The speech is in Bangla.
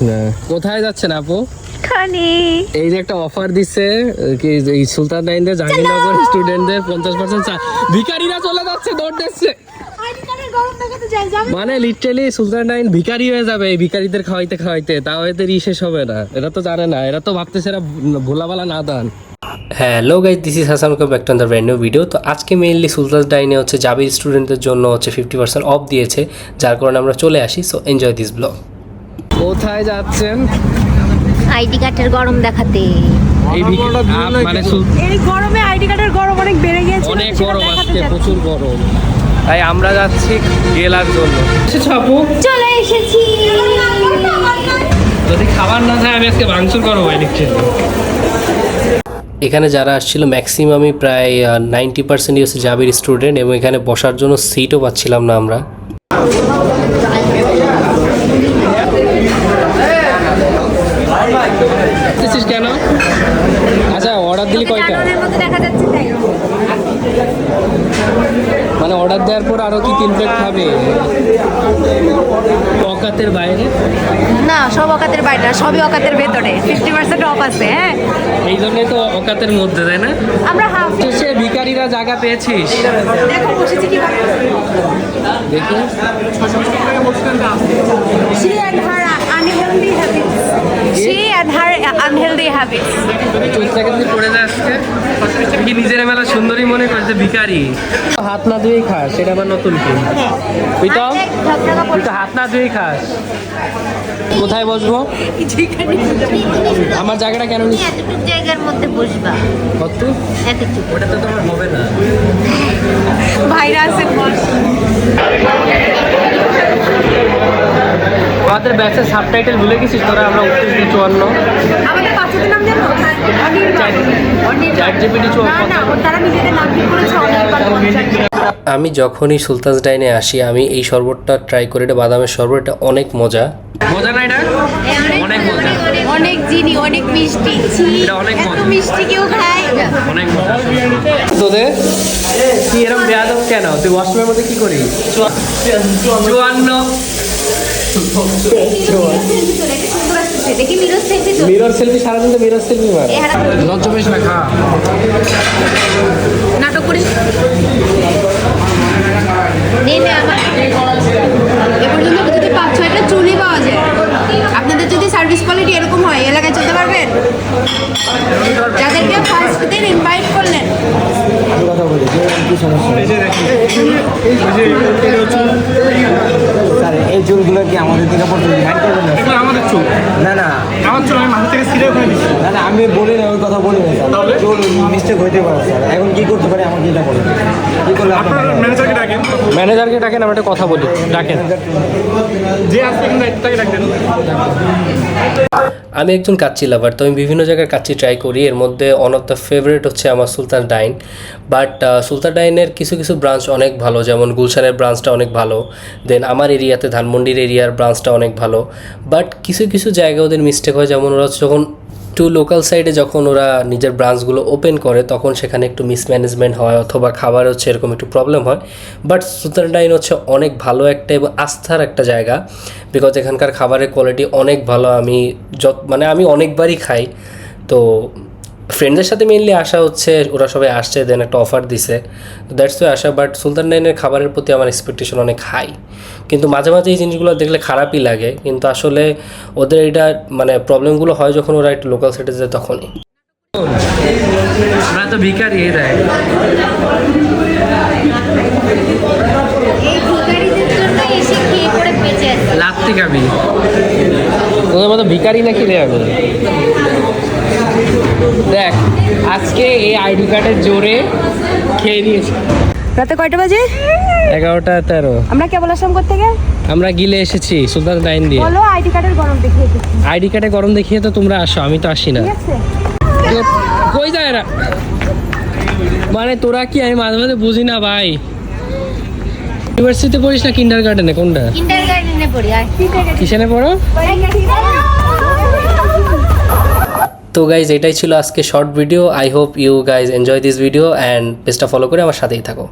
না। কোথায় যাচ্ছেন আপু? খানি এই যে একটা অফার দিচ্ছে কি এই সুলতান ডাইনদের জাহাঙ্গীরনগর স্টুডেন্টদের 50% ভিখারিরা চলে যাচ্ছে, দৌড় দিচ্ছে। মানে লিটারালি সুলতান ডাইন ভিখারি হয়ে যাবে এই ভিখারিদের খাওয়াইতে খাওয়াইতে, তাও এদের শেষ হবে না। এরা তো জানে না, এরা তো ভাবতেছে এরা ভোলাবালা না দান। Hello guys, this is Hasan, welcome back to another brand new video. তো আজকে মেইনলি সুলতান ডাইনে হচ্ছে জাবির স্টুডেন্টদের জন্য হচ্ছে 50% অফ দিয়েছে, যার কারণে আমরা চলে আসি। So enjoy this blog. কোথায় যাচ্ছেন? আইডি কার্ডের গরম দেখাতে। এই মানে এই গরমে আইডি কার্ডের গরম অনেক বেড়ে গিয়েছে, অনেক গরম আজকে, প্রচুর গরম, তাই আমরা যাচ্ছি গেলার জন্য। এসেছো আপু? চলে এসেছি। যদি খাবার না থাকে আমি আজকে ভাঙচুর করবো ইলেকট্রিক। এখানে যারা আসছিল ম্যাক্সিমামই প্রায় 90% হচ্ছে জাবির স্টুডেন্ট, এবং এখানে বসার জন্য সিটও পাচ্ছিলাম না আমরা। কেন? আচ্ছা, অর্ডার দিলি কয়টা? মানে অর্ডার দেওয়ার পর আরো কি 3 প্লেট খাবে? অকাতের বাইরে না, সব অকাতের বাইরে, সবই অকাতের ভেতরে। 50% অফ আছে। হ্যাঁ, এই জন্যই তো অকাতের মধ্যে, তাই না? আমরা হাফ সে ভিখারিরা জায়গা পেয়েছিস। দেখো বসেছি কি দেখি She and her unhealthy habits. She and her unhealthy habits. চুলটাকে যদি পড়ে যায় আজকে, কি নিজের মেলা সুন্দরী মনে করছে ভিখারি। হাত না ধুয়েই খাস, সেটা আবার নতুন কি? তুই তো হাত না ধুয়েই খাস। কোথায় বসবো? আমার জায়গাটা কেন নিস? এতটুকু জায়গার মধ্যে বসবা। কত? এতটুকু। ওটা তো তোমার হবে না। ভাইরা আছে বস। আমাদের ব্যাচের সাবটাইটেল ভুলে গেছিস তোরা? আমরা 29-54 আমাদের বাচ্চাদের নাম জানো? Chat GPT 54। না, তারা নিজেদের নাম ঠিক করেছে অনির্বাণ। আমি যখনই সুলতানস ডাইনে আসি আমি এই শরবতটা ট্রাই করি। এটা বাদামের শরবত, এটা অনেক মজা। মজা না? এটা অনেক মজা, অনেক চিনি, অনেক মিষ্টি। এটা অনেক এত মজা, মিষ্টি কেউ খায়? অনেক মজা। তোদের কি এরকম বেয়াদব কেন? তুই ওয়াশরুমের মধ্যে কি করিস? 54 দেখি মিরর সেলফি তো। মিরর সেলফি, সারাদিন তো মিরর সেলফি মার। লজ্জা পেস না, খা। নাটক করিস। এ পর্যন্ত যদি 5-6টা চুলই পাওয়া যায়। আপনাদের যদি সার্ভিস কোয়ালিটি এরকম হয়, এলাকায় চলতে পারবেন? যাদেরকে ফার্স্ট দিন ইনভাইট করলেন, কথা বলি কি সমস্যা? স্যার এই চুলগুলো কি আমাদের থেকে পড়তে মাইন্ড করবেন না? আমাদের চুল, না না আমার চুল আমি মাথা থেকে সিরে ওখানে দিচ্ছি। না না, আমি বলি না, ওই কথা বলি না স্যার। চুল মিস্টেক হইতে পারে স্যার। এখন কি করতে পারি আমাকে এটা বলেন, কি করলে আপনার আপনার ম্যানেজারকে ডাকেন, ম্যানেজারকে ডাকেন, আমরা একটা কথা বলি। ডাকেন, যে আসবে কিন্তু তাকে ডাকেন। আমি একজন কাচ্চি লাভার, তো আমি বিভিন্ন জায়গার কাচ্চি ট্রাই করি। এর মধ্যে ওয়ান অফ দ্য ফেভারিট হচ্ছে আমার সুলতান ডাইন। বাট সুলতান ডাইনের কিছু কিছু ব্রাঞ্চ অনেক ভালো, যেমন গুলশানের ব্রাঞ্চটা অনেক ভালো। দেন আমার এরিয়াতে ধানমন্ডির এরিয়ার ব্রাঞ্চটা অনেক ভালো। বাট কিছু কিছু জায়গায় ওদের মিস্টেক হয়, যেমন ওরা যখন একটু লোকাল সাইডে যখন ওরা নিজের ব্রাঞ্চগুলো ওপেন করে তখন সেখানে একটু মিসম্যানেজমেন্ট হয়, অথবা খাবার হচ্ছে এরকম একটু প্রবলেম হয়। বাট সুলতান ডাইন হচ্ছে অনেক ভালো একটা এবং আস্থার একটা জায়গা, বিকজ এখানকার খাবারের কোয়ালিটি অনেক ভালো। আমি মানে আমি অনেকবারই খাই। তো ফ্রেন্ডদের সাথে মেনলি আসা হচ্ছে, ওরা সবাই আসছে, দেন একটা অফার দিছে, তো দ্যাটস ওয়াই আসা। বাট সুলতান ডাইনের খাবারের প্রতি আমার এক্সপেকটেশন অনেক হাই, কিন্তু মাঝে মাঝে এই জিনিসগুলো দেখলে খারাপই লাগে। কিন্তু আসলে ওদের এটা মানে প্রবলেমগুলো হয় যখন ওরা একটু লোকাল সাইডে যায় তখনই। আমরা তো ভিখারি, এই দেয় এই ভিখারিদের জন্য এসে খেয়ে পড়ে বেঁচে আছে। লাত্তি খাবি তোদের মতো ভিখারি নাকি রে আমি? দেখ আজকে এই আইডি কার্ডের জোরে খেয়ে নিয়েছি। রাতে কয়টা বাজে? 11:13। আমরা কেবল আসলাম কোত্থেকে? আমরা গিলে এসেছি সুলতান ডাইন দিয়ে। বলো আইডি কার্ডের গরম দেখিয়ে দিচ্ছি। আইডি কার্ডে গরম দেখিয়ে তো তোমরা আসো, আমি তো আসি না। ঠিক আছে, কই যায় না? মানে তোরা কি, আমি মাঝে মাঝে বুঝি না ভাই। ইউনিভার্সিটিতে পড়িস না কিন্ডার গার্ডেনে? কোনটা? কিন্ডারগার্টেনে পড়ি। আর কিসেনে পড়ো? তো গাইজ এটাই ছিল আজকে short video. I hope you guys enjoy this video and পেজটা ফলো করে আমার সাথেই থাকো।